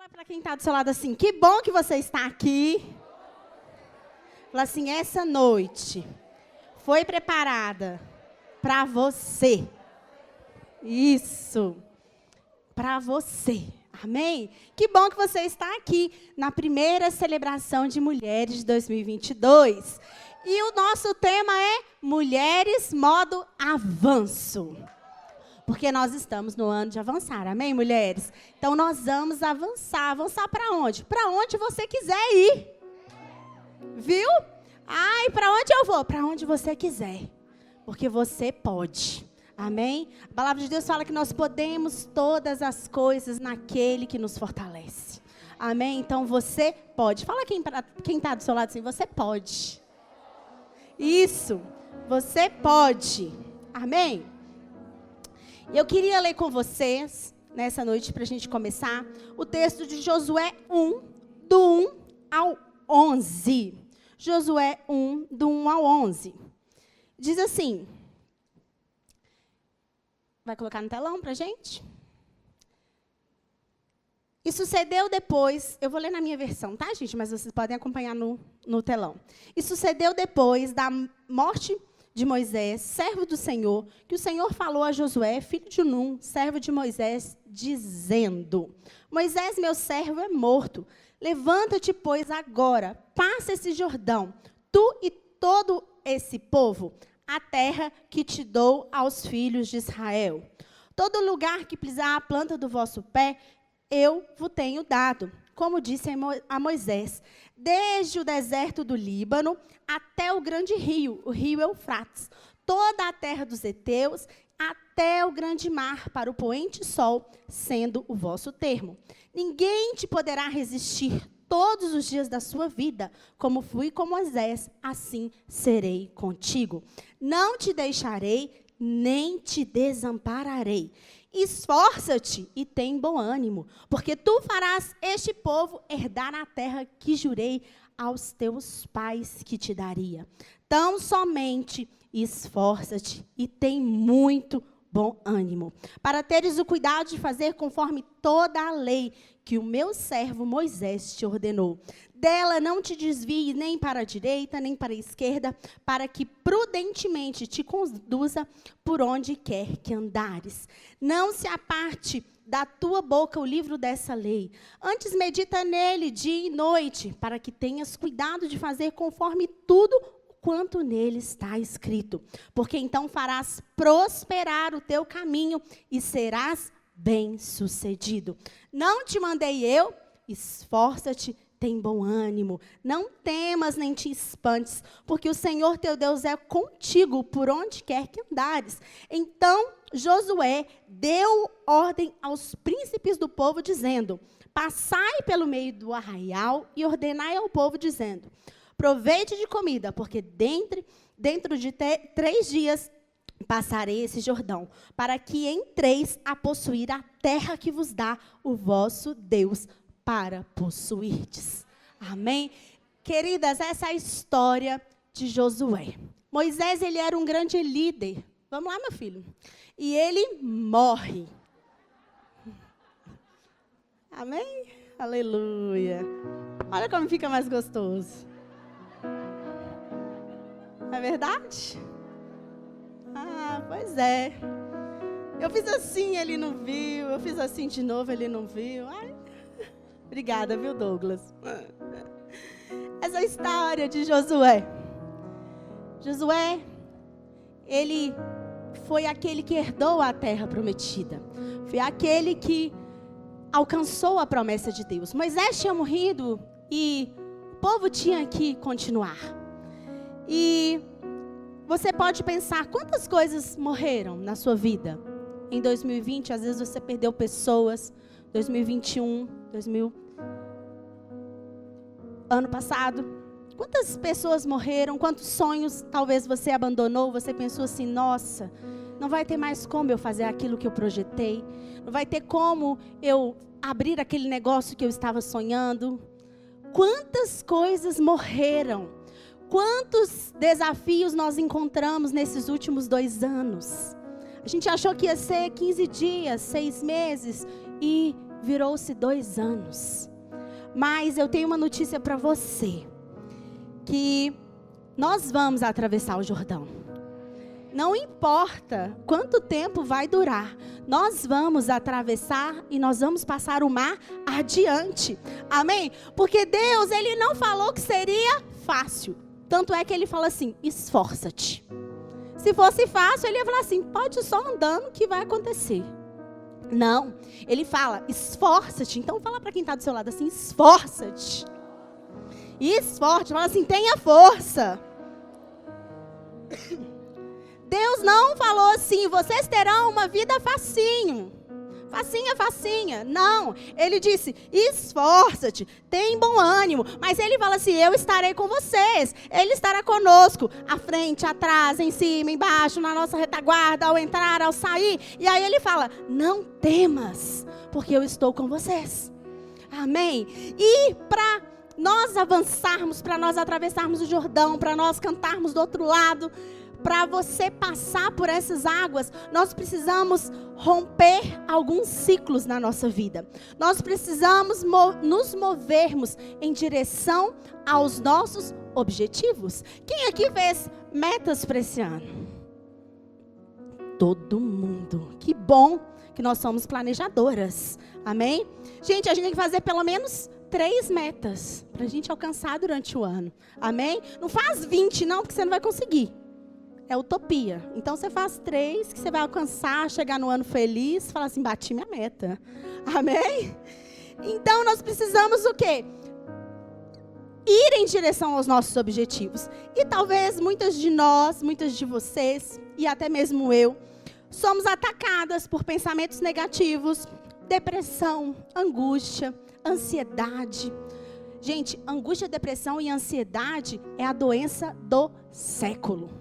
Fala para quem está do seu lado assim, que bom que você está aqui. Fala assim, essa noite foi preparada para você. Isso, para você. Amém? Que bom que você está aqui na primeira celebração de mulheres de 2022. E o nosso tema é Mulheres modo avanço. Porque nós estamos no ano de avançar, amém, mulheres? Então, nós vamos avançar. Avançar para onde? Para onde você quiser ir. Viu? Ai, para onde eu vou? Para onde você quiser. Porque você pode. Amém? A palavra de Deus fala que nós podemos todas as coisas naquele que nos fortalece. Amém? Então, você pode. Fala quem está do seu lado assim, você pode. Isso. Você pode. Amém? Eu queria ler com vocês, nessa noite, para a gente começar, o texto de Josué 1, do 1 ao 11. Josué 1, do 1 ao 11. Diz assim, vai colocar no telão para a gente? E sucedeu depois, eu vou ler na minha versão, tá, gente? Mas vocês podem acompanhar no telão. E sucedeu depois da morte de Moisés, servo do Senhor, que o Senhor falou a Josué, filho de Num, servo de Moisés, dizendo: Moisés, meu servo, é morto. Levanta-te, pois, agora, passa esse Jordão, tu e todo esse povo, a terra que te dou aos filhos de Israel. Todo lugar que pisar a planta do vosso pé, eu vos tenho dado, como disse a Moisés, desde o deserto do Líbano até o grande rio, o rio Eufrates, toda a terra dos heteus, até o grande mar, para o poente sol, sendo o vosso termo. Ninguém te poderá resistir todos os dias da sua vida, como fui com Moisés, assim serei contigo. Não te deixarei, nem te desampararei. Esforça-te e tem bom ânimo, porque tu farás este povo herdar a terra que jurei aos teus pais que te daria. Tão somente esforça-te e tem muito bom ânimo, para teres o cuidado de fazer conforme toda a lei que o meu servo Moisés te ordenou. Dela não te desvie nem para a direita, nem para a esquerda, para que prudentemente te conduza por onde quer que andares. Não se aparte da tua boca o livro dessa lei. Antes medita nele dia e noite, para que tenhas cuidado de fazer conforme tudo quanto nele está escrito. Porque então farás prosperar o teu caminho e serás bem-sucedido. Não te mandei eu? Esforça-te, tem bom ânimo. Não temas nem te espantes, porque o Senhor teu Deus é contigo por onde quer que andares. Então Josué deu ordem aos príncipes do povo, dizendo: passai pelo meio do arraial e ordenai ao povo, dizendo: proveite de comida, porque dentro de 3 dias passarei esse Jordão, para que entreis a possuir a terra que vos dá o vosso Deus para possuirdes. Amém? Queridas, essa é a história de Josué. Moisés, ele era um grande líder. Vamos lá, meu filho. E ele morre. Amém? Aleluia. Olha como fica mais gostoso. É verdade? Ah, pois é. Eu fiz assim, ele não viu. Eu fiz assim de novo, ele não viu. Ai, obrigada, viu, Douglas? Essa é a história de Josué. Josué, ele foi aquele que herdou a terra prometida. Foi aquele que alcançou a promessa de Deus. Moisés tinha morrido e o povo tinha que continuar. E você pode pensar, quantas coisas morreram na sua vida? Em 2020, às vezes você perdeu pessoas. 2021, ano passado. Quantas pessoas morreram? Quantos sonhos talvez você abandonou? Você pensou assim, nossa, não vai ter mais como eu fazer aquilo que eu projetei. Não vai ter como eu abrir aquele negócio que eu estava sonhando. Quantas coisas morreram? Quantos desafios nós encontramos nesses últimos 2 anos? A gente achou que ia ser 15 dias, 6 meses, e virou-se 2 anos. Mas eu tenho uma notícia para você, que nós vamos atravessar o Jordão. Não importa quanto tempo vai durar, nós vamos atravessar e nós vamos passar o mar adiante. Amém? Porque Deus, Ele não falou que seria fácil. Tanto é que Ele fala assim, esforça-te. Se fosse fácil, Ele ia falar assim, pode só andando que vai acontecer. Não, Ele fala, esforça-te. Então fala para quem está do seu lado assim, esforça-te. Esforça-te, fala assim, tenha força. Deus não falou assim, vocês terão uma vida facinho. Facinha, facinha. Não, Ele disse, esforça-te, tem bom ânimo. Mas Ele fala assim, eu estarei com vocês. Ele estará conosco, à frente, atrás, em cima, embaixo, na nossa retaguarda, ao entrar, ao sair. E aí Ele fala, não temas, porque eu estou com vocês. Amém? E para nós avançarmos, para nós atravessarmos o Jordão, para nós cantarmos do outro lado, para você passar por essas águas, nós precisamos romper alguns ciclos na nossa vida. Nós precisamos nos movermos em direção aos nossos objetivos. Quem aqui fez metas para esse ano? Todo mundo. Que bom que nós somos planejadoras. Amém? Gente, a gente tem que fazer pelo menos 3 metas para a gente alcançar durante o ano. Amém? Não faz 20 não, porque você não vai conseguir. É utopia. Então você faz 3 que você vai alcançar, chegar no ano feliz, falar assim, bati minha meta. Amém? Então nós precisamos o quê? Ir em direção aos nossos objetivos. E talvez muitas de nós, muitas de vocês, e até mesmo eu, somos atacadas por pensamentos negativos, depressão, angústia, ansiedade. Gente, angústia, depressão e ansiedade é a doença do século.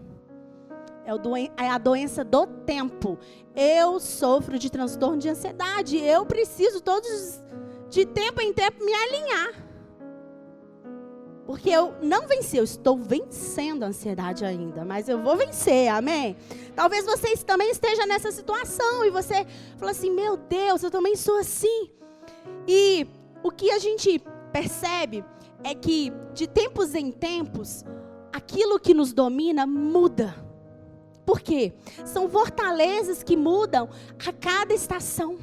É a doença do tempo. Eu sofro de transtorno de ansiedade. Eu preciso todos de tempo em tempo me alinhar. Porque eu não venci, eu estou vencendo a ansiedade ainda. Mas eu vou vencer, amém? Talvez você também esteja nessa situação. E você fala assim, meu Deus, eu também sou assim. E o que a gente percebe é que de tempos em tempos, aquilo que nos domina muda. Por quê? São fortalezas que mudam a cada estação.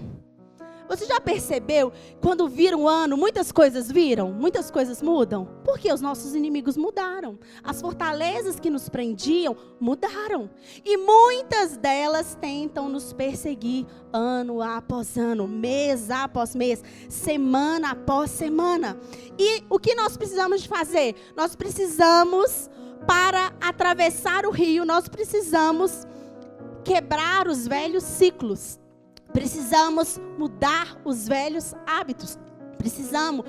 Você já percebeu, quando vira um ano, muitas coisas viram? Muitas coisas mudam? Porque os nossos inimigos mudaram. As fortalezas que nos prendiam mudaram. E muitas delas tentam nos perseguir ano após ano, mês após mês, semana após semana. E o que nós precisamos de fazer? Nós precisamos, para atravessar o rio, nós precisamos quebrar os velhos ciclos. Precisamos mudar os velhos hábitos. Precisamos,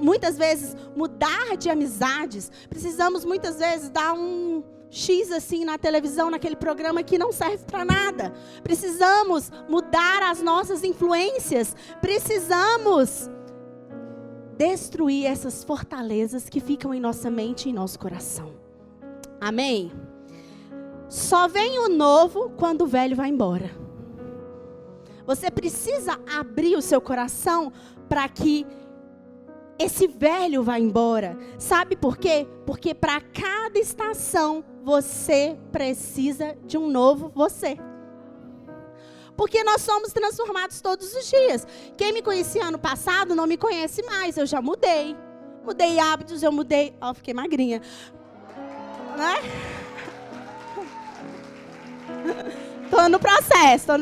muitas vezes, mudar de amizades. Precisamos, muitas vezes, dar um X assim na televisão, naquele programa que não serve para nada. Precisamos mudar as nossas influências. Precisamos destruir essas fortalezas que ficam em nossa mente e em nosso coração. Amém? Só vem o novo quando o velho vai embora. Você precisa abrir o seu coração para que esse velho vá embora. Sabe por quê? Porque para cada estação você precisa de um novo você. Porque nós somos transformados todos os dias. Quem me conhecia ano passado não me conhece mais. Eu já mudei. Mudei hábitos, eu mudei. Ó, fiquei magrinha. Né? Tô no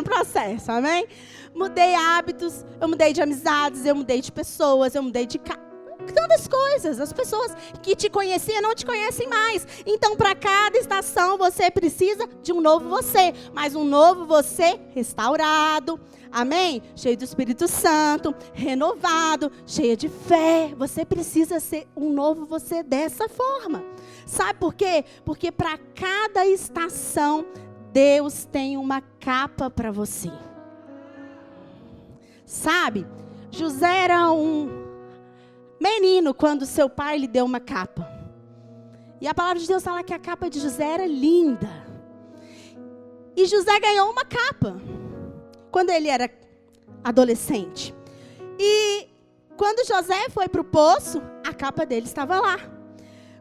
processo, amém? Mudei hábitos, eu mudei de amizades, eu mudei de pessoas, eu mudei de tantas coisas. As pessoas que te conheciam não te conhecem mais. Então, para cada estação, você precisa de um novo você. Mas um novo você restaurado, amém? Cheio do Espírito Santo, renovado, cheio de fé. Você precisa ser um novo você dessa forma. Sabe por quê? Porque para cada estação, Deus tem uma capa para você. Sabe, José era um menino quando seu pai lhe deu uma capa. E a palavra de Deus fala que a capa de José era linda. E José ganhou uma capa quando ele era adolescente. E quando José foi para o poço, a capa dele estava lá.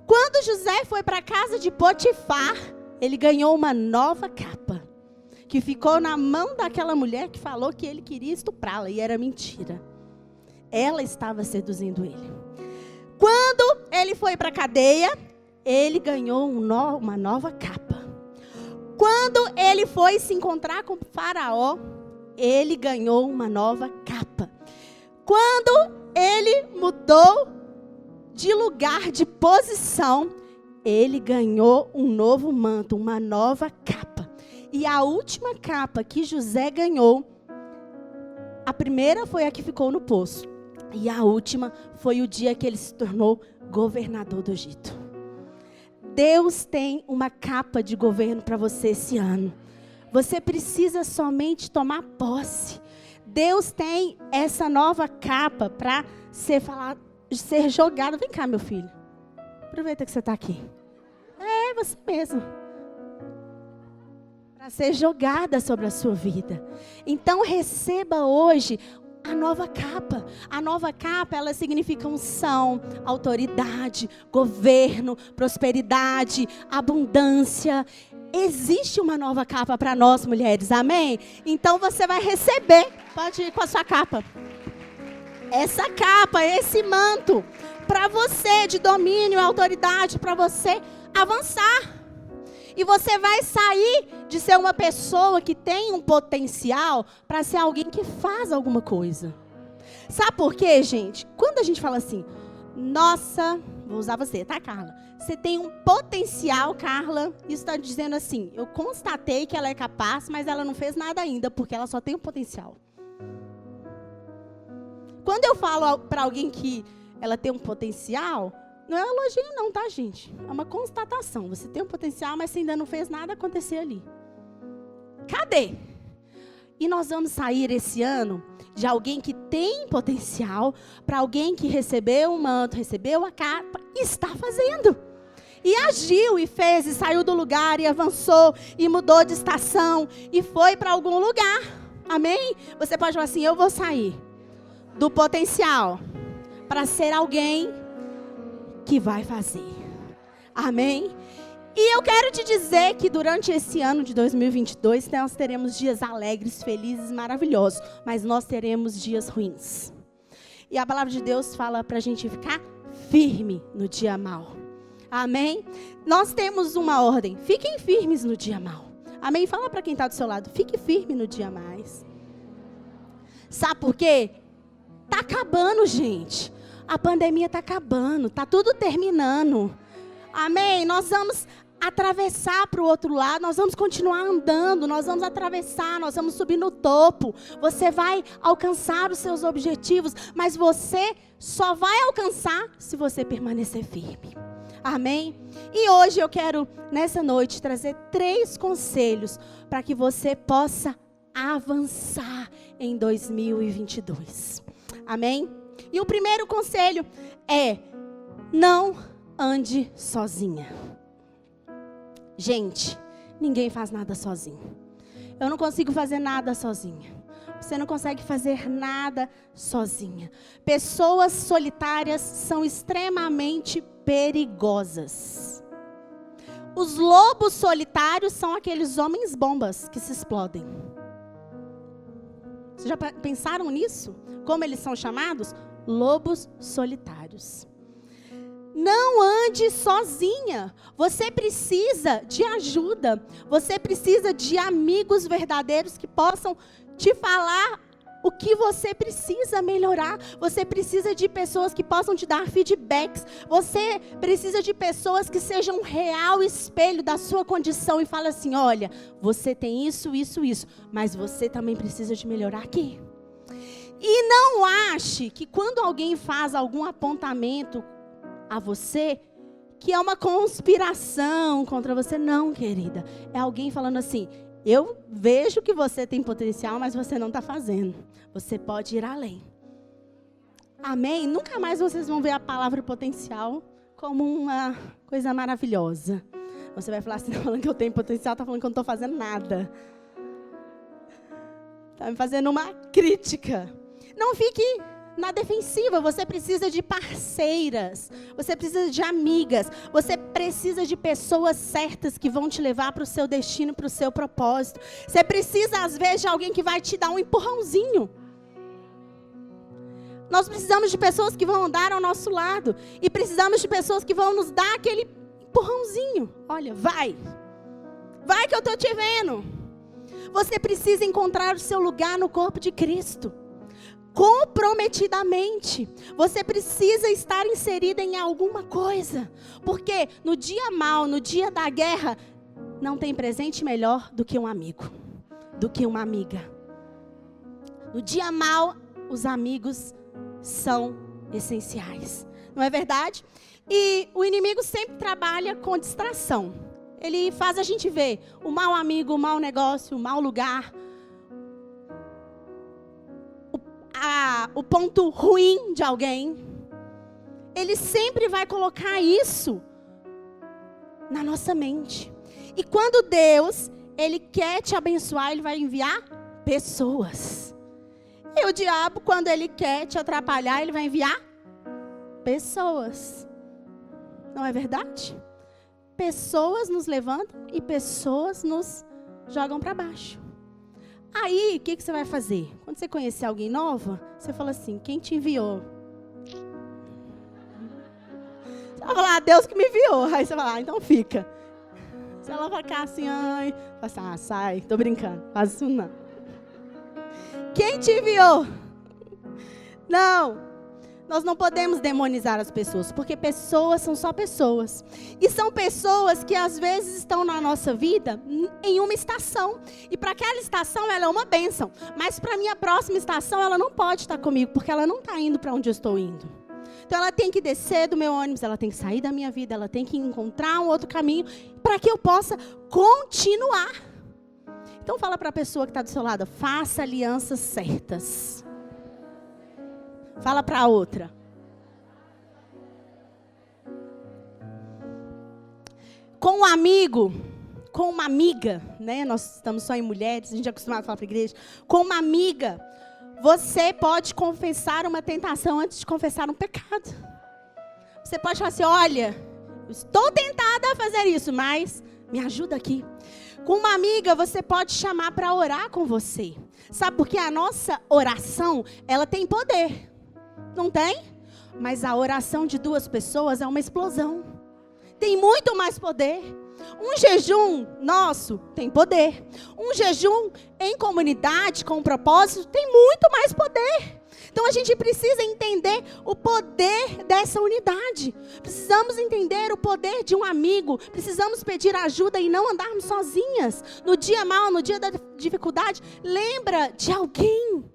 Quando José foi para a casa de Potifar, ele ganhou uma nova capa, que ficou na mão daquela mulher que falou que ele queria estuprá-la, e era mentira. Ela estava seduzindo ele. Quando ele foi para a cadeia, ele ganhou uma nova capa. Quando ele foi se encontrar com o faraó, ele ganhou uma nova capa. Quando ele mudou de lugar, de posição, ele ganhou um novo manto, uma nova capa. E a última capa que José ganhou, a primeira foi a que ficou no poço. E a última foi o dia que ele se tornou governador do Egito. Deus tem uma capa de governo para você esse ano. Você precisa somente tomar posse. Deus tem essa nova capa para ser jogada. Vem cá, meu filho. Aproveita que você está aqui. É você mesmo. Para ser jogada sobre a sua vida. Então receba hoje a nova capa. A nova capa, ela significa unção, autoridade, governo, prosperidade, abundância. Existe uma nova capa para nós, mulheres, amém? Então você vai receber, pode ir com a sua capa. Essa capa, esse manto, para você de domínio e autoridade, para você avançar. E você vai sair de ser uma pessoa que tem um potencial para ser alguém que faz alguma coisa. Sabe por quê, gente? Quando a gente fala assim, nossa, vou usar você, tá, Carla? Você tem um potencial, Carla. Isso está dizendo assim, eu constatei que ela é capaz, mas ela não fez nada ainda, porque ela só tem um potencial. Quando eu falo para alguém que ela tem um potencial, não é um elogio não, tá, gente? É uma constatação. Você tem um potencial, mas você ainda não fez nada acontecer ali. Cadê? E nós vamos sair esse ano de alguém que tem potencial para alguém que recebeu o manto, recebeu a capa e está fazendo. E agiu, e fez, e saiu do lugar, e avançou, e mudou de estação, e foi para algum lugar. Amém? Você pode falar assim, eu vou sair do potencial para ser alguém que vai fazer. Amém? E eu quero te dizer que durante esse ano de 2022, nós teremos dias alegres, felizes, maravilhosos. Mas nós teremos dias ruins. E a palavra de Deus fala para a gente ficar firme no dia mau. Amém? Nós temos uma ordem. Fiquem firmes no dia mau. Amém? Fala para quem está do seu lado. Fique firme no dia mais. Sabe por quê? Está acabando, gente. A pandemia está acabando, está tudo terminando. Amém? Nós vamos atravessar para o outro lado, nós vamos continuar andando, nós vamos atravessar, nós vamos subir no topo. Você vai alcançar os seus objetivos, mas você só vai alcançar se você permanecer firme. Amém? E hoje eu quero, nessa noite, trazer 3 conselhos para que você possa avançar em 2022. Amém? E o primeiro conselho é, não ande sozinha. Gente, ninguém faz nada sozinho. Eu não consigo fazer nada sozinha. Você não consegue fazer nada sozinha. Pessoas solitárias são extremamente perigosas. Os lobos solitários são aqueles homens bombas que se explodem. Vocês já pensaram nisso? Como eles são chamados? Lobos solitários. Não ande sozinha. Você precisa de ajuda. Você precisa de amigos verdadeiros que possam te falar o que você precisa melhorar. Você precisa de pessoas que possam te dar feedbacks. Você precisa de pessoas que sejam um real espelho da sua condição e falem assim, olha, você tem isso, isso, isso, mas você também precisa de melhorar aqui. E não ache que quando alguém faz algum apontamento a você, que é uma conspiração contra você. Não, querida. É alguém falando assim, eu vejo que você tem potencial, mas você não está fazendo. Você pode ir além. Amém? Nunca mais vocês vão ver a palavra potencial como uma coisa maravilhosa. Você vai falar assim, tá falando que eu tenho potencial, está falando que eu não estou fazendo nada. Está me fazendo uma crítica. Não fique na defensiva. Você precisa de parceiras. Você precisa de amigas. Você precisa de pessoas certas que vão te levar para o seu destino, para o seu propósito. Você precisa, às vezes, de alguém que vai te dar um empurrãozinho. Nós precisamos de pessoas que vão andar ao nosso lado. E precisamos de pessoas que vão nos dar aquele empurrãozinho. Olha, vai. Vai que eu estou te vendo. Você precisa encontrar o seu lugar no corpo de Cristo. Comprometidamente. Você precisa estar inserida em alguma coisa. Porque no dia mau, no dia da guerra, não tem presente melhor do que um amigo. Do que uma amiga. No dia mau, os amigos são essenciais. Não é verdade? E o inimigo sempre trabalha com distração. Ele faz a gente ver o mau amigo, o mau negócio, o mau lugar. O ponto ruim de alguém. Ele sempre vai colocar isso na nossa mente. E quando Deus, Ele quer te abençoar, Ele vai enviar pessoas. E o diabo, quando ele quer te atrapalhar, ele vai enviar pessoas. Não é verdade? Pessoas nos levantam e pessoas nos jogam para baixo. Aí, o que você vai fazer? Quando você conhecer alguém nova, você fala assim, quem te enviou? Você vai falar, Deus que me enviou. Aí você vai lá, então fica. Se ela vai ficar assim, ai, fala assim, sai, tô brincando, faz isso não. Quem te enviou? Não. Nós não podemos demonizar as pessoas, porque pessoas são só pessoas. E são pessoas que às vezes estão na nossa vida em uma estação. E para aquela estação ela é uma bênção. Mas para a minha próxima estação ela não pode estar comigo, porque ela não está indo para onde eu estou indo. Então ela tem que descer do meu ônibus, ela tem que sair da minha vida, ela tem que encontrar um outro caminho para que eu possa continuar. Então fala para a pessoa que está do seu lado, faça alianças certas. Fala para a outra. Com um amigo, com uma amiga, né? Nós estamos só em mulheres, a gente é acostumado a falar para a igreja. Com uma amiga, você pode confessar uma tentação antes de confessar um pecado. Você pode falar assim, olha, estou tentada a fazer isso, mas me ajuda aqui. Com uma amiga, você pode chamar para orar com você. Sabe, porque a nossa oração, ela tem poder. Não tem? Mas a oração de duas pessoas é uma explosão. Tem muito mais poder. Um jejum nosso tem poder. Um jejum em comunidade, com um propósito, tem muito mais poder. Então a gente precisa entender o poder dessa unidade. Precisamos entender o poder de um amigo. Precisamos pedir ajuda e não andarmos sozinhas. No dia mau, no dia da dificuldade, lembra de alguém.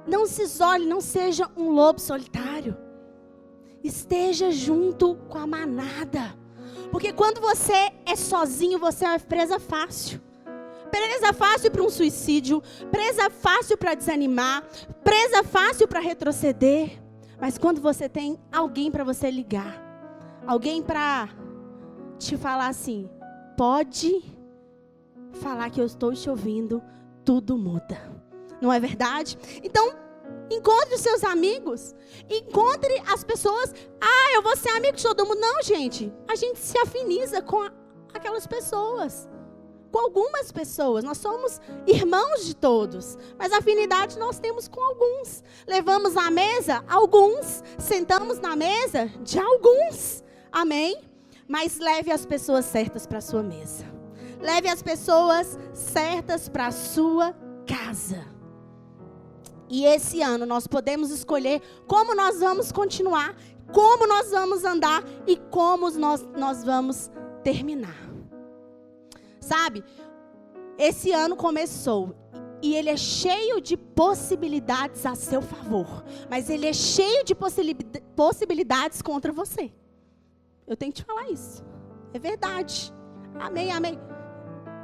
Não se isole, não seja um lobo solitário. Esteja junto com a manada. Porque quando você é sozinho, você é presa fácil. Presa fácil para um suicídio, presa fácil para desanimar, presa fácil para retroceder. Mas quando você tem alguém para você ligar, alguém para te falar assim, pode falar que eu estou te ouvindo, tudo muda. Não é verdade? Então, encontre os seus amigos, encontre as pessoas. Ah, eu vou ser amigo de todo mundo. Não, gente, a gente se afiniza com aquelas pessoas. Com algumas pessoas, nós somos irmãos de todos, mas afinidade nós temos com alguns. Levamos à mesa alguns, sentamos na mesa de alguns, amém? Mas leve as pessoas certas para a sua mesa. Leve as pessoas certas para a sua casa. E esse ano nós podemos escolher como nós vamos continuar, como nós vamos andar e como nós vamos terminar. Sabe, esse ano começou e ele é cheio de possibilidades a seu favor, mas ele é cheio de possibilidades contra você. Eu tenho que te falar isso, é verdade, amém, amém.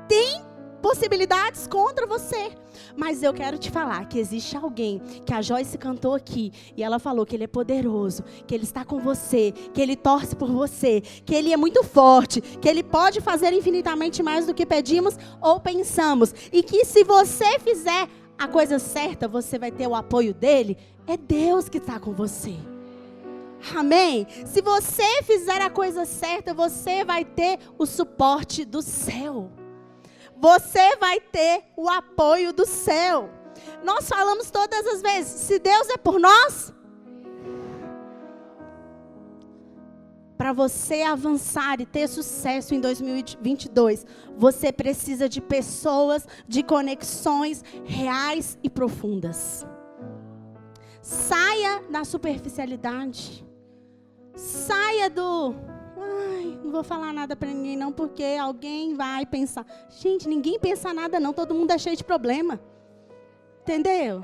Tem possibilidades contra você, mas eu quero te falar que existe alguém, que a Joyce cantou aqui, e ela falou que ele é poderoso, que ele está com você, que ele torce por você, que ele é muito forte, que ele pode fazer infinitamente mais do que pedimos ou pensamos, e que se você fizer a coisa certa, você vai ter o apoio dele. É Deus que está com você. Amém? Se você fizer a coisa certa, você vai ter o suporte do céu. Você vai ter o apoio do céu. Nós falamos todas as vezes, se Deus é por nós, para você avançar e ter sucesso em 2022, você precisa de pessoas, de conexões reais e profundas. Saia da superficialidade. Saia do... Ai, não vou falar nada para ninguém não, porque alguém vai pensar. Gente, ninguém pensa nada não, todo mundo é cheio de problema. Entendeu?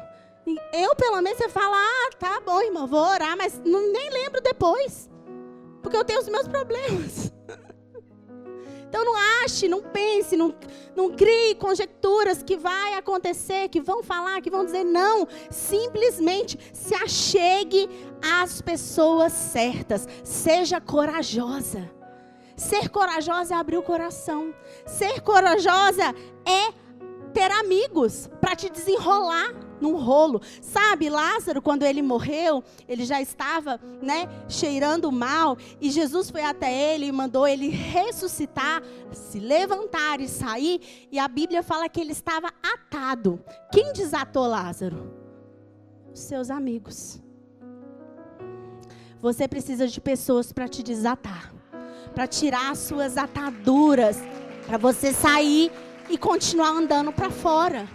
Eu, pelo menos, você fala, tá bom, irmão, vou orar, mas nem lembro depois. Porque eu tenho os meus problemas. Então não ache, não pense, não crie conjecturas que vai acontecer, que vão falar, que vão dizer não. Simplesmente se achegue às pessoas certas. Seja corajosa. Ser corajosa é abrir o coração. Ser corajosa é ter amigos para te desenrolar num rolo. Sabe, Lázaro, quando ele morreu, ele já estava, cheirando mal, e Jesus foi até ele e mandou ele ressuscitar, se levantar e sair, e a Bíblia fala que ele estava atado. Quem desatou Lázaro? Os seus amigos. Você precisa de pessoas para te desatar, para tirar as suas ataduras, para você sair e continuar andando para fora.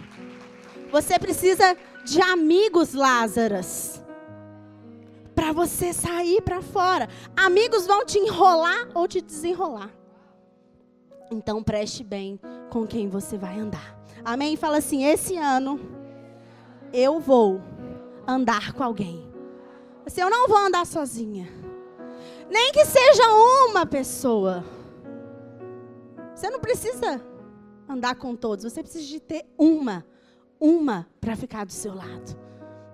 Você precisa de amigos, Lázaras, para você sair para fora. Amigos vão te enrolar ou te desenrolar. Então preste bem com quem você vai andar. Amém? Fala assim, esse ano eu vou andar com alguém. Assim, eu não vou andar sozinha. Nem que seja uma pessoa. Você não precisa andar com todos. Você precisa de ter uma para ficar do seu lado.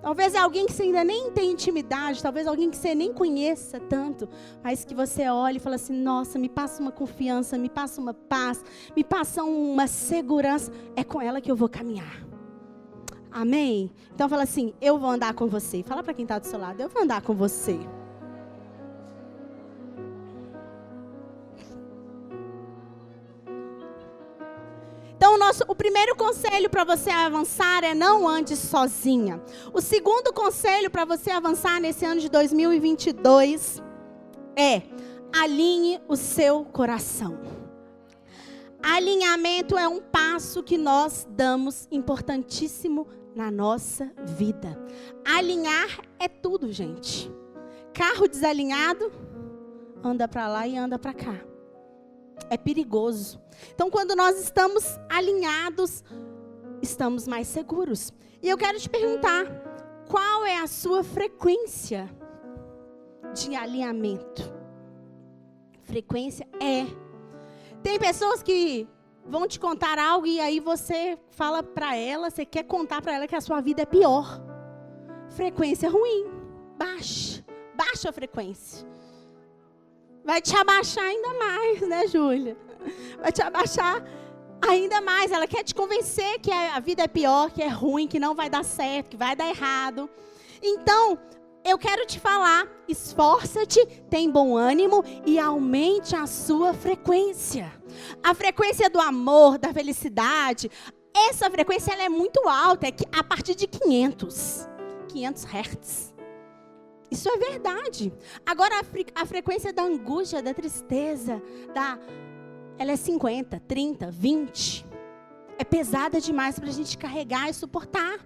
Talvez é alguém que você ainda nem tem intimidade, talvez alguém que você nem conheça tanto, mas que você olha e fala assim, nossa, me passa uma confiança, me passa uma paz, me passa uma segurança, é com ela que eu vou caminhar. Amém? Então fala assim, eu vou andar com você. Fala para quem está do seu lado, eu vou andar com você. Então, o primeiro conselho para você avançar é não ande sozinha. O segundo conselho para você avançar nesse ano de 2022 é alinhe o seu coração. Alinhamento é um passo que nós damos importantíssimo na nossa vida. Alinhar é tudo, gente. Carro desalinhado, anda para lá e anda para cá. É perigoso. Então, quando nós estamos alinhados, estamos mais seguros. E eu quero te perguntar, qual é a sua frequência de alinhamento? Frequência é. Tem pessoas que vão te contar algo e aí você fala para ela, você quer contar para ela que a sua vida é pior. Frequência ruim. Baixa a frequência. Vai te abaixar ainda mais, né, Júlia? Vai te abaixar ainda mais. Ela quer te convencer que a vida é pior, que é ruim, que não vai dar certo, que vai dar errado. Então, eu quero te falar, esforça-te, tem bom ânimo e aumente a sua frequência. A frequência do amor, da felicidade, essa frequência ela é muito alta, é a partir de 500 Hz. Isso é verdade. Agora, a frequência da angústia, da tristeza, ela é 50, 30, 20. É pesada demais para a gente carregar e suportar.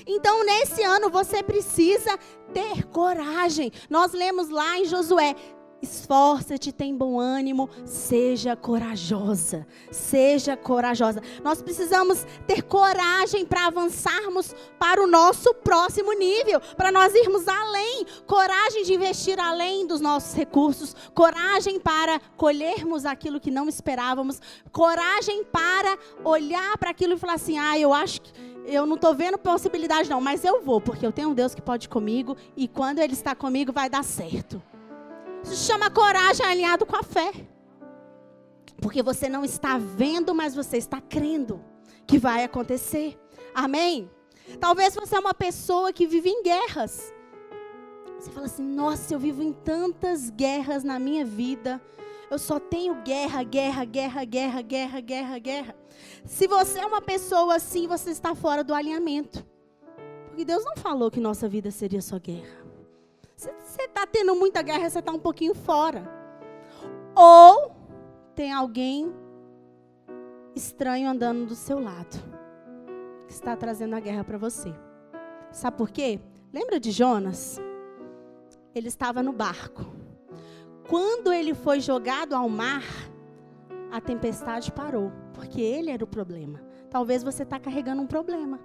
Então, nesse ano, você precisa ter coragem. Nós lemos lá em Josué, esforça-te, tem bom ânimo, seja corajosa. Seja corajosa. Nós precisamos ter coragem para avançarmos para o nosso próximo nível, para nós irmos além. Coragem de investir além dos nossos recursos. Coragem para colhermos aquilo que não esperávamos. Coragem para olhar para aquilo e falar assim, eu acho que eu não estou vendo possibilidade não, mas eu vou, porque eu tenho um Deus que pode comigo e quando Ele está comigo vai dar certo. Isso se chama coragem alinhado com a fé. Porque você não está vendo, mas você está crendo que vai acontecer. Amém? Talvez você é uma pessoa que vive em guerras. Você fala assim, nossa, eu vivo em tantas guerras na minha vida. Eu só tenho guerra. Se você é uma pessoa assim, você está fora do alinhamento. Porque Deus não falou que nossa vida seria só guerra. Se você está tendo muita guerra, você está um pouquinho fora. Ou tem alguém estranho andando do seu lado, que está trazendo a guerra para você. Sabe por quê? Lembra de Jonas? Ele estava no barco. Quando ele foi jogado ao mar, a tempestade parou, porque ele era o problema. Talvez você está carregando um problema.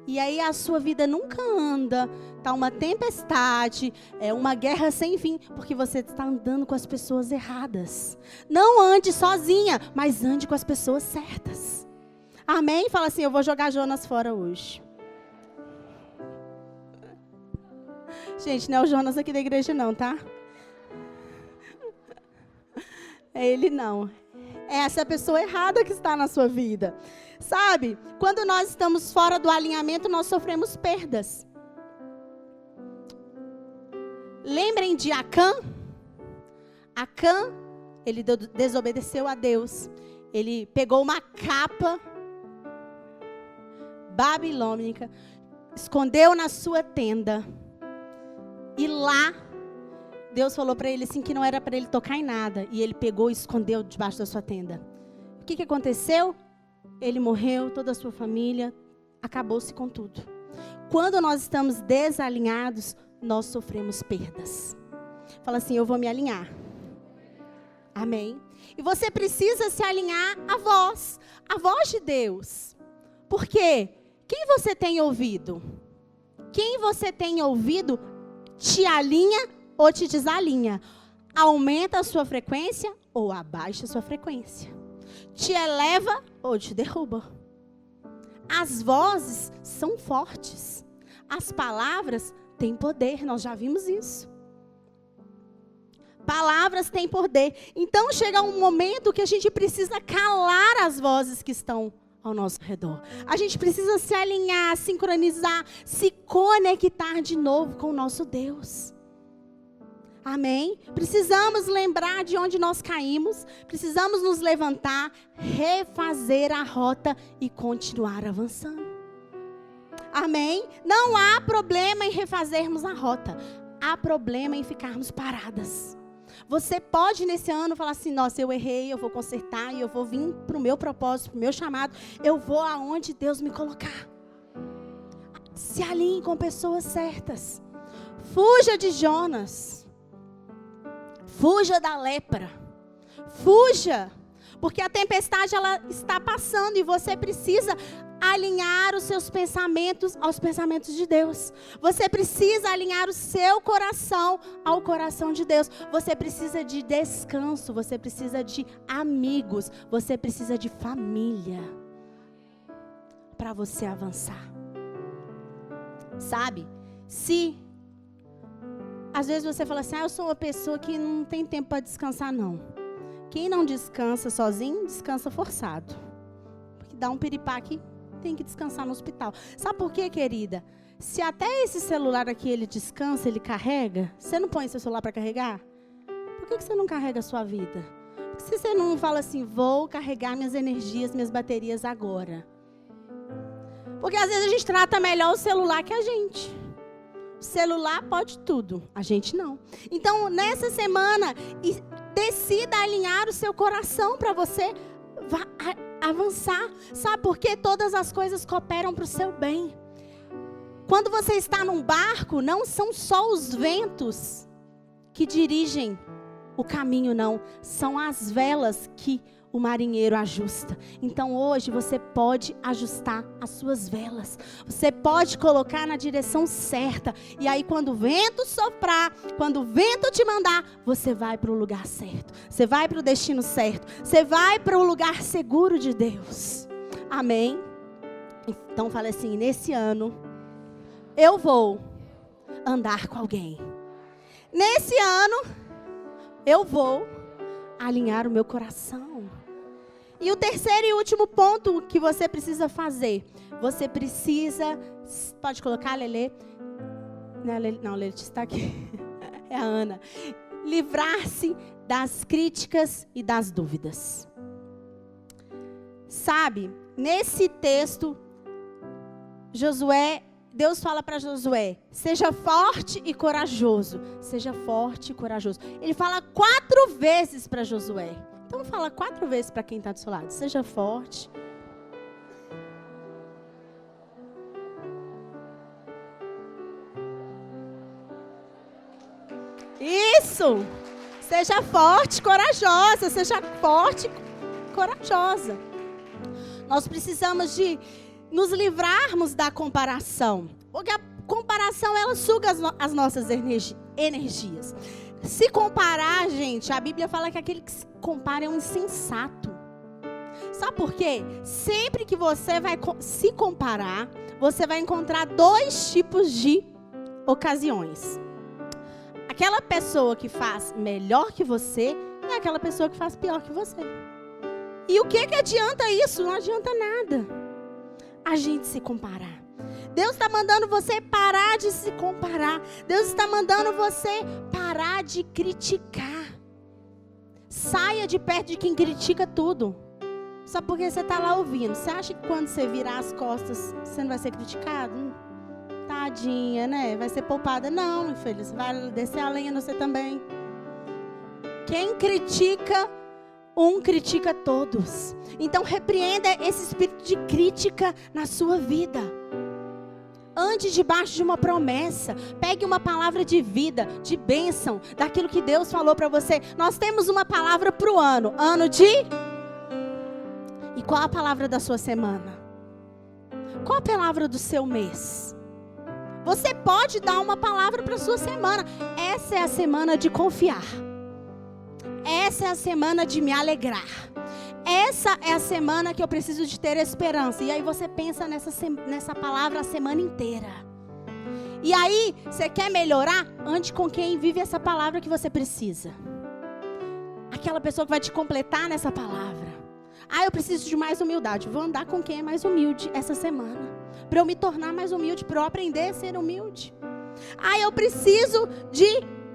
E aí a sua vida nunca anda, está uma tempestade, é uma guerra sem fim, porque você está andando com as pessoas erradas. Não ande sozinha, mas ande com as pessoas certas. Amém? Fala assim, eu vou jogar Jonas fora hoje. Gente, não é o Jonas aqui da igreja não, tá? É ele não. É essa pessoa errada que está na sua vida. Sabe? Quando nós estamos fora do alinhamento, nós sofremos perdas. Lembrem de Acã? Acã, ele desobedeceu a Deus. Ele pegou uma capa babilônica, escondeu na sua tenda. E lá, Deus falou para ele assim que não era para ele tocar em nada. E ele pegou e escondeu debaixo da sua tenda. O que aconteceu? Ele morreu, toda a sua família, acabou-se com tudo. Quando nós estamos desalinhados, nós sofremos perdas. Fala assim, eu vou me alinhar. Amém? E você precisa se alinhar à voz de Deus. Por quê? Quem você tem ouvido? Quem você tem ouvido te alinha ou te desalinha? Aumenta a sua frequência ou abaixa a sua frequência? Te eleva ou te derruba? As vozes são fortes. As palavras têm poder. Nós já vimos isso. Palavras têm poder. Então chega um momento que a gente precisa calar as vozes que estão ao nosso redor. A gente precisa se alinhar, sincronizar, se conectar de novo com o nosso Deus. Amém? Precisamos lembrar de onde nós caímos. Precisamos nos levantar, refazer a rota e continuar avançando. Amém? Não há problema em refazermos a rota. Há problema em ficarmos paradas. Você pode nesse ano falar assim, nossa, eu errei, eu vou consertar e eu vou vir para o meu propósito, para o meu chamado. Eu vou aonde Deus me colocar. Se alinhe com pessoas certas. Fuja de Jonas. Fuja da lepra. Fuja. Porque a tempestade ela está passando e você precisa alinhar os seus pensamentos aos pensamentos de Deus. Você precisa alinhar o seu coração ao coração de Deus. Você precisa de descanso, você precisa de amigos, você precisa de família para você avançar. Sabe? Se às vezes você fala assim, eu sou uma pessoa que não tem tempo para descansar não. Quem não descansa sozinho, descansa forçado. Porque dá um piripaque, tem que descansar no hospital. Sabe por quê, querida? Se até esse celular aqui ele descansa, ele carrega, você não põe seu celular para carregar? Por que você não carrega a sua vida? Porque se você não fala assim, vou carregar minhas energias, minhas baterias agora. Porque às vezes a gente trata melhor o celular que a gente. O celular pode tudo, a gente não. Então, nessa semana, decida alinhar o seu coração para você avançar. Sabe por quê? Todas as coisas cooperam para o seu bem. Quando você está num barco, não são só os ventos que dirigem o caminho, não. São as velas que o marinheiro ajusta. Então hoje você pode ajustar as suas velas. Você pode colocar na direção certa. E aí quando o vento soprar, quando o vento te mandar, você vai para o lugar certo. Você vai para o destino certo. Você vai para o lugar seguro de Deus. Amém? Então fala assim, nesse ano, eu vou andar com alguém. Nesse ano, eu vou alinhar o meu coração. E o terceiro e último ponto que você precisa fazer. Você precisa... Pode colocar, Lelê? Não, Lelê está aqui. É a Ana. Livrar-se das críticas e das dúvidas. Sabe, nesse texto, Deus fala para Josué, seja forte e corajoso. Seja forte e corajoso. Ele fala 4 vezes para Josué. Então fala 4 vezes para quem está do seu lado. Seja forte. Isso! Seja forte, corajosa. Seja forte, corajosa. Nós precisamos de nos livrarmos da comparação. Porque a comparação, ela suga as nossas energias. Se comparar, gente, a Bíblia fala que aquele que se compara é um insensato. Sabe por quê? Sempre que você vai se comparar, você vai encontrar 2 tipos de ocasiões. Aquela pessoa que faz melhor que você e aquela pessoa que faz pior que você. E o que adianta isso? Não adianta nada a gente se comparar. Deus está mandando você parar de se comparar. Deus está mandando você parar de criticar. Saia de perto de quem critica tudo. Só porque você está lá ouvindo. Você acha que quando você virar as costas, você não vai ser criticado? Tadinha, né? Vai ser poupada. Não, meu filho. Você vai descer a lenha no você também. Quem critica, critica todos. Então repreenda esse espírito de crítica na sua vida. Ande debaixo de uma promessa. Pegue uma palavra de vida, de bênção, daquilo que Deus falou para você. Nós temos uma palavra para o ano. Ano de... E qual a palavra da sua semana? Qual a palavra do seu mês? Você pode dar uma palavra para a sua semana. Essa é a semana de confiar. Essa é a semana de me alegrar. Essa é a semana que eu preciso de ter esperança. E aí você pensa nessa palavra a semana inteira. E aí, você quer melhorar? Ande com quem vive essa palavra que você precisa. Aquela pessoa que vai te completar nessa palavra. Eu preciso de mais humildade. Vou andar com quem é mais humilde essa semana. Para eu me tornar mais humilde, para eu aprender a ser humilde. Eu preciso de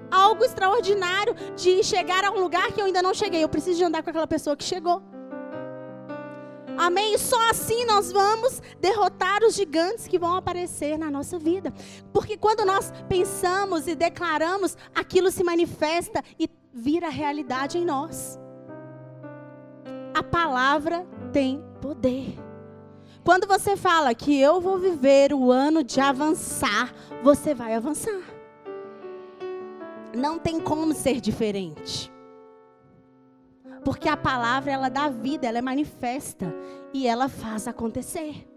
algo extraordinário, de chegar a um lugar que eu ainda não cheguei. Eu preciso de andar com aquela pessoa que chegou. Amém? E só assim nós vamos derrotar os gigantes que vão aparecer na nossa vida. Porque quando nós pensamos e declaramos, aquilo se manifesta e vira realidade em nós. A palavra tem poder. Quando você fala que eu vou viver o ano de avançar, você vai avançar. Não tem como ser diferente. Porque a palavra, ela dá vida, ela é manifesta e ela faz acontecer.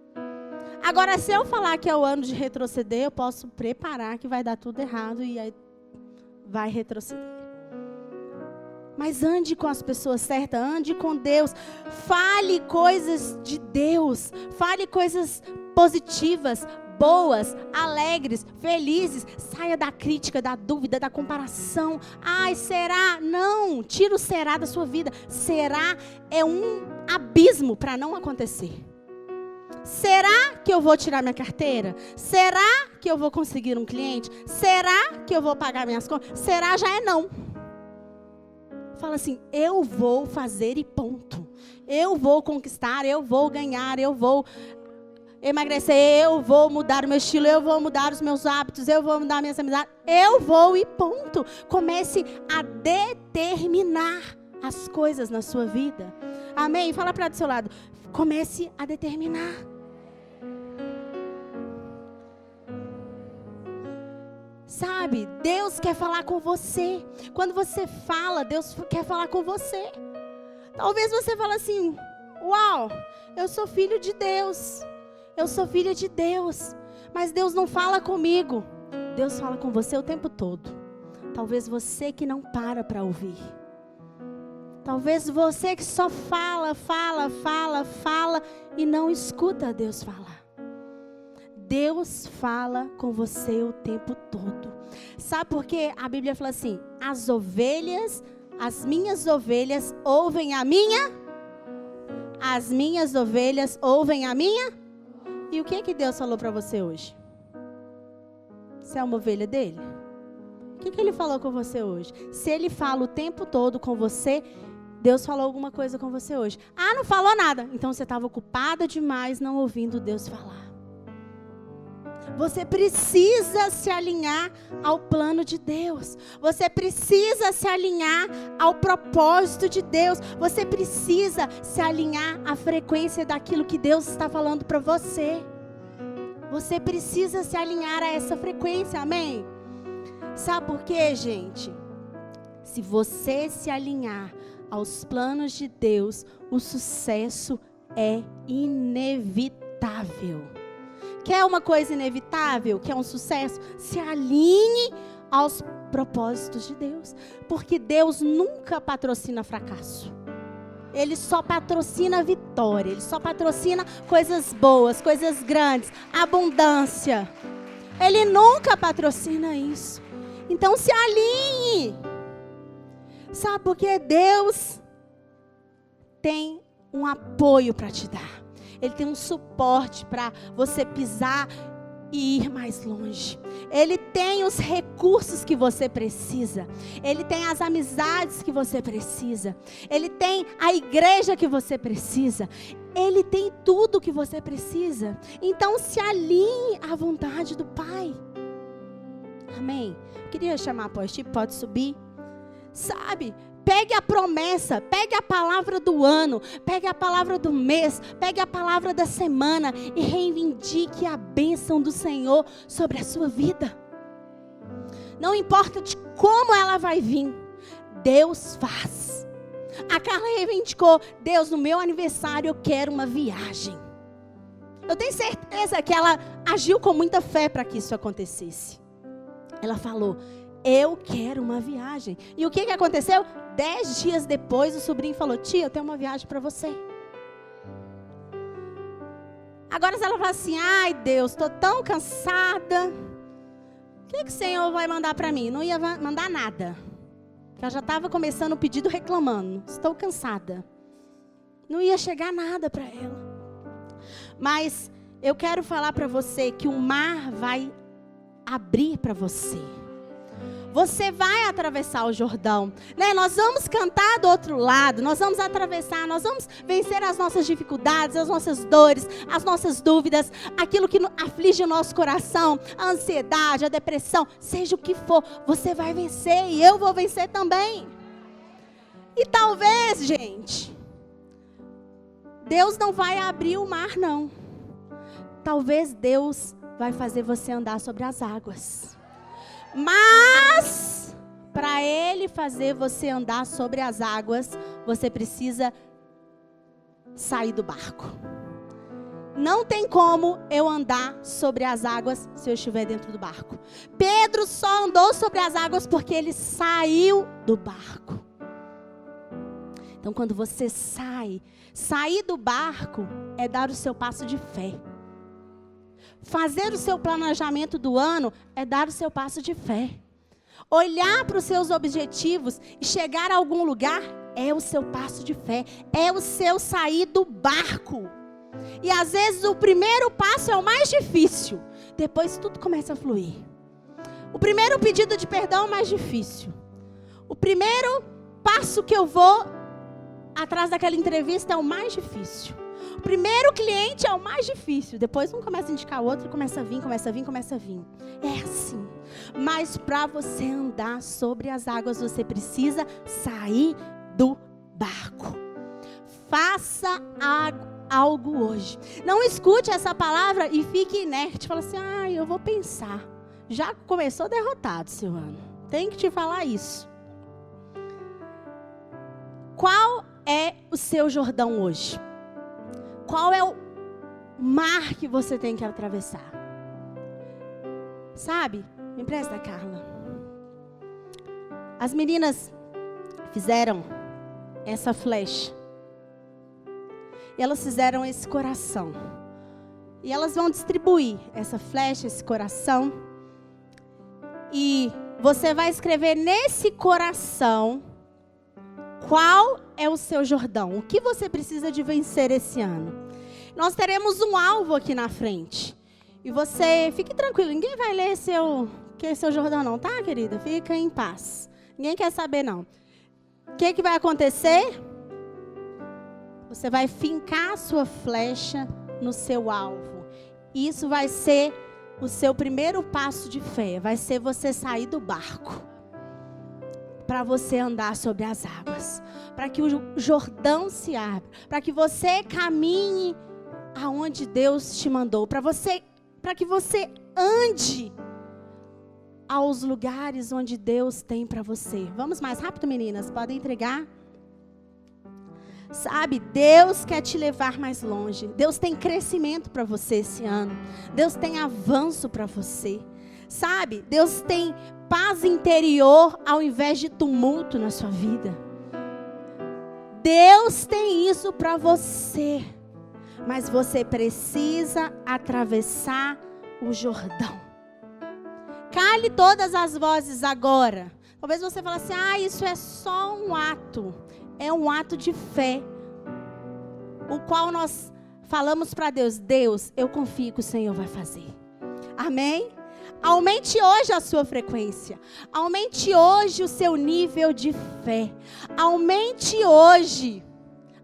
Agora, se eu falar que é o ano de retroceder, eu posso preparar que vai dar tudo errado e aí vai retroceder. Mas ande com as pessoas certas, ande com Deus. Fale coisas de Deus. Fale coisas positivas, boas, alegres, felizes. Saia da crítica, da dúvida, da comparação. Será? Não, tira o será da sua vida. Será é um abismo para não acontecer. Será que eu vou tirar minha carteira? Será que eu vou conseguir um cliente? Será que eu vou pagar minhas contas? Será já é não. Fala assim, eu vou fazer e ponto. Eu vou conquistar, eu vou ganhar, eu vou emagrecer, eu vou mudar o meu estilo, eu vou mudar os meus hábitos, eu vou mudar minhas amizades. Eu vou e ponto. Comece a determinar as coisas na sua vida. Amém? Fala para do seu lado. Comece a determinar. Sabe, Deus quer falar com você. Quando você fala, Deus quer falar com você. Talvez você fale assim, uau, eu sou filho de Deus. Eu sou filha de Deus. Mas Deus não fala comigo. Deus fala com você o tempo todo. Talvez você que não para ouvir. Talvez você que só fala e não escuta Deus falar. Deus fala com você o tempo todo. Sabe por quê? A Bíblia fala assim, as minhas ovelhas ouvem a minha. As minhas ovelhas ouvem a minha. E o que Deus falou para você hoje? Você é uma ovelha dele? O que ele falou com você hoje? Se ele fala o tempo todo com você, Deus falou alguma coisa com você hoje. Ah, não falou nada. Então você estava ocupada demais não ouvindo Deus falar. Você precisa se alinhar ao plano de Deus. Você precisa se alinhar ao propósito de Deus. Você precisa se alinhar à frequência daquilo que Deus está falando para você. Você precisa se alinhar a essa frequência, amém? Sabe por quê, gente? Se você se alinhar aos planos de Deus, o sucesso é inevitável. Quer uma coisa inevitável? Quer um sucesso? Se alinhe aos propósitos de Deus. Porque Deus nunca patrocina fracasso. Ele só patrocina vitória. Ele só patrocina coisas boas, coisas grandes, abundância. Ele nunca patrocina isso. Então se alinhe. Sabe por quê? Deus tem um apoio para te dar. Ele tem um suporte para você pisar e ir mais longe. Ele tem os recursos que você precisa. Ele tem as amizades que você precisa. Ele tem a igreja que você precisa. Ele tem tudo que você precisa. Então se alinhe à vontade do Pai. Amém? Eu queria chamar a apóstolo, pode subir. Sabe? Pegue a promessa, pegue a palavra do ano, pegue a palavra do mês, pegue a palavra da semana e reivindique a bênção do Senhor sobre a sua vida. Não importa de como ela vai vir, Deus faz. A Carla reivindicou, Deus, no meu aniversário eu quero uma viagem. Eu tenho certeza que ela agiu com muita fé para que isso acontecesse. Ela falou, eu quero uma viagem. E o que aconteceu? 10 dias depois, o sobrinho falou, tia, eu tenho uma viagem para você. Agora, se ela fala assim, ai Deus, estou tão cansada. O que o Senhor vai mandar para mim? Não ia mandar nada. Ela já estava começando o pedido reclamando. Estou cansada. Não ia chegar nada para ela. Mas eu quero falar para você que o mar vai abrir para você. Você vai atravessar o Jordão, né? Nós vamos cantar do outro lado, nós vamos atravessar, nós vamos vencer as nossas dificuldades, as nossas dores, as nossas dúvidas, aquilo que aflige o nosso coração, a ansiedade, a depressão, seja o que for, você vai vencer e eu vou vencer também. E talvez, gente, Deus não vai abrir o mar, não. Talvez Deus vai fazer você andar sobre as águas. Mas, para Ele fazer você andar sobre as águas, você precisa sair do barco. Não tem como eu andar sobre as águas se eu estiver dentro do barco. Pedro só andou sobre as águas porque ele saiu do barco. Então, quando você sair do barco é dar o seu passo de fé. Fazer o seu planejamento do ano é dar o seu passo de fé. Olhar para os seus objetivos e chegar a algum lugar é o seu passo de fé. É o seu sair do barco. E às vezes o primeiro passo é o mais difícil. Depois tudo começa a fluir. O primeiro pedido de perdão é o mais difícil. O primeiro passo que eu vou atrás daquela entrevista é o mais difícil. O primeiro cliente é o mais difícil. Depois um começa a indicar o outro, começa a vir. É assim. Mas para você andar sobre as águas, você precisa sair do barco. Faça algo hoje. Não escute essa palavra e fique inerte. Fala assim, eu vou pensar. Já começou derrotado, Silvano. Tem que te falar isso. Qual é o seu Jordão hoje? Qual é o mar que você tem que atravessar? Sabe? Me empresta, Carla. As meninas fizeram essa flecha. E elas fizeram esse coração. E elas vão distribuir essa flecha, esse coração. E você vai escrever nesse coração qual é o seu Jordão? O que você precisa de vencer esse ano? Nós teremos um alvo aqui na frente. E você, fique tranquilo, ninguém vai ler seu Jordão não, tá, querida? Fica em paz. Ninguém quer saber, não. O que vai acontecer? Você vai fincar a sua flecha no seu alvo. Isso vai ser o seu primeiro passo de fé. Vai ser você sair do barco. Para você andar sobre as águas. Para que o Jordão se abra. Para que você caminhe aonde Deus te mandou. Para que você ande aos lugares onde Deus tem para você. Vamos mais rápido, meninas? Podem entregar? Sabe, Deus quer te levar mais longe. Deus tem crescimento para você esse ano. Deus tem avanço para você. Sabe, Deus tem paz interior ao invés de tumulto na sua vida. Deus tem isso para você. Mas você precisa atravessar o Jordão. Cale todas as vozes agora. Talvez você fale assim, isso é só um ato. É um ato de fé. O qual nós falamos para Deus. Deus, eu confio que o Senhor vai fazer. Amém? Aumente hoje a sua frequência. Aumente hoje o seu nível de fé. Aumente hoje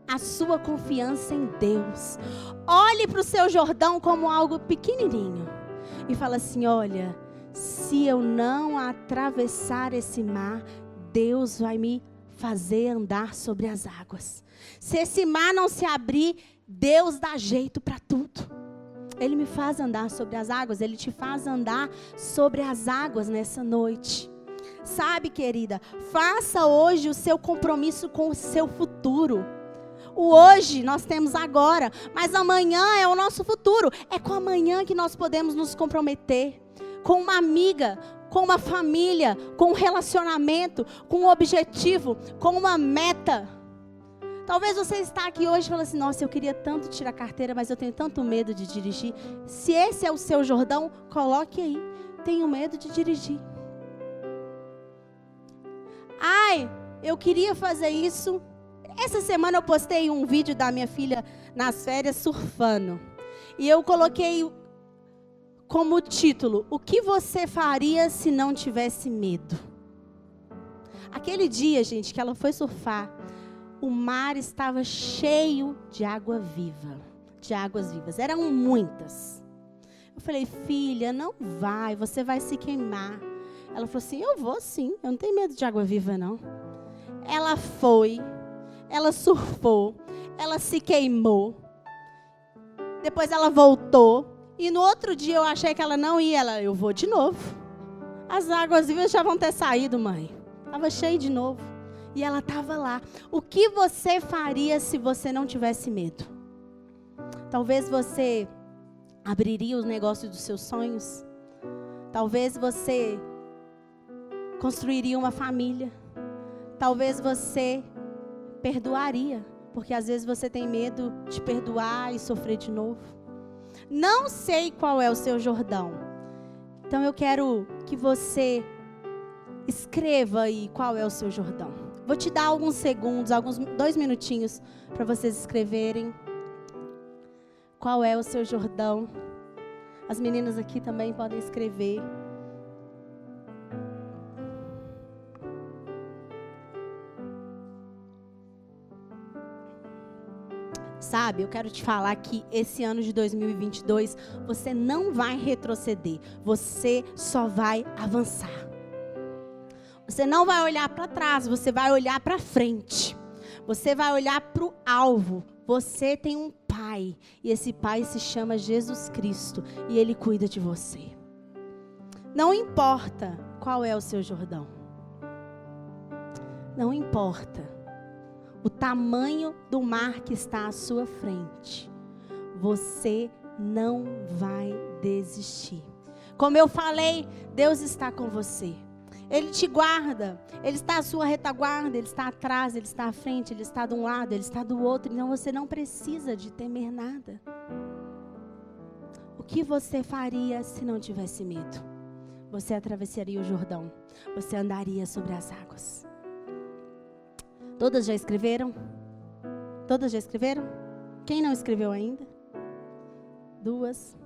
a sua confiança em Deus. Olhe para o seu Jordão como algo pequenininho. E fala assim, olha, se eu não atravessar esse mar, Deus vai me fazer andar sobre as águas. Se esse mar não se abrir, Deus dá jeito para tudo. Ele me faz andar sobre as águas. Ele te faz andar sobre as águas nessa noite. Sabe, querida, faça hoje o seu compromisso com o seu futuro. O hoje nós temos agora, mas amanhã é o nosso futuro. É com amanhã que nós podemos nos comprometer. Com uma amiga, com uma família, com um relacionamento, com um objetivo, com uma meta. Talvez você está aqui hoje e fale assim, nossa, eu queria tanto tirar carteira, mas eu tenho tanto medo de dirigir. Se esse é o seu Jordão, coloque aí. Tenho medo de dirigir. Eu queria fazer isso. Essa semana eu postei um vídeo da minha filha nas férias surfando. E eu coloquei como título, o que você faria se não tivesse medo? Aquele dia, gente, que ela foi surfar, o mar estava cheio de água viva, de águas vivas. Eram muitas. Eu falei, filha, não vai, você vai se queimar. Ela falou assim, eu vou sim, eu não tenho medo de água viva, não. Ela foi, ela surfou, ela se queimou. Depois ela voltou. E no outro dia eu achei que ela não ia. Eu vou de novo. As águas vivas já vão ter saído, mãe. Estava cheio de novo. E ela estava lá. O que você faria se você não tivesse medo? Talvez você abriria o negócio dos seus sonhos. Talvez você construiria uma família. Talvez você perdoaria. Porque às vezes você tem medo de perdoar e sofrer de novo. Não sei qual é o seu Jordão. Então eu quero que você escreva aí qual é o seu Jordão. Vou te dar alguns segundos, 2 minutinhos para vocês escreverem qual é o seu Jordão. As meninas aqui também podem escrever. Sabe, eu quero te falar que esse ano de 2022, você não vai retroceder, você só vai avançar. Você não vai olhar para trás, você vai olhar para frente. Você vai olhar para o alvo. Você tem um pai, e esse pai se chama Jesus Cristo, e ele cuida de você. Não importa qual é o seu Jordão. Não importa o tamanho do mar que está à sua frente. Você não vai desistir. Como eu falei, Deus está com você. Ele te guarda. Ele está à sua retaguarda. Ele está atrás, Ele está à frente. Ele está de um lado, Ele está do outro. Então você não precisa de temer nada. O que você faria se não tivesse medo? Você atravessaria o Jordão. Você andaria sobre as águas. Todas já escreveram? Todas já escreveram? Quem não escreveu ainda? 2.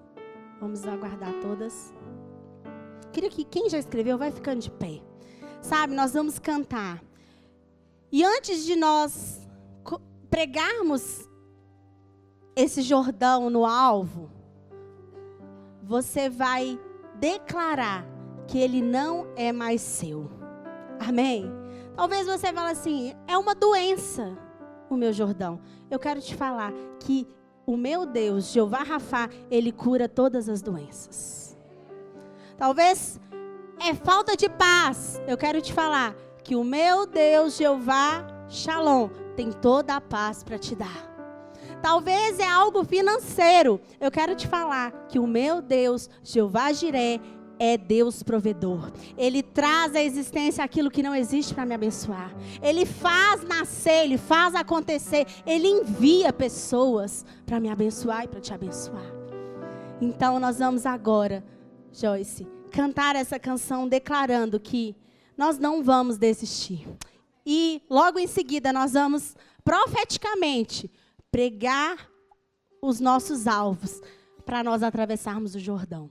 Vamos aguardar todas. Queria que quem já escreveu vai ficando de pé. Sabe, nós vamos cantar. E antes de nós pregarmos esse Jordão no alvo, você vai declarar que ele não é mais seu. Amém? Talvez você fale assim, é uma doença o meu Jordão. Eu quero te falar que o meu Deus, Jeová Rafá, ele cura todas as doenças. Talvez é falta de paz. Eu quero te falar que o meu Deus, Jeová Shalom, tem toda a paz para te dar. Talvez é algo financeiro. Eu quero te falar que o meu Deus, Jeová Jiré, é Deus provedor. Ele traz à existência aquilo que não existe para me abençoar. Ele faz nascer, ele faz acontecer. Ele envia pessoas para me abençoar e para te abençoar. Então nós vamos agora, Joyce, cantar essa canção declarando que nós não vamos desistir. E logo em seguida nós vamos profeticamente pregar os nossos alvos para nós atravessarmos o Jordão.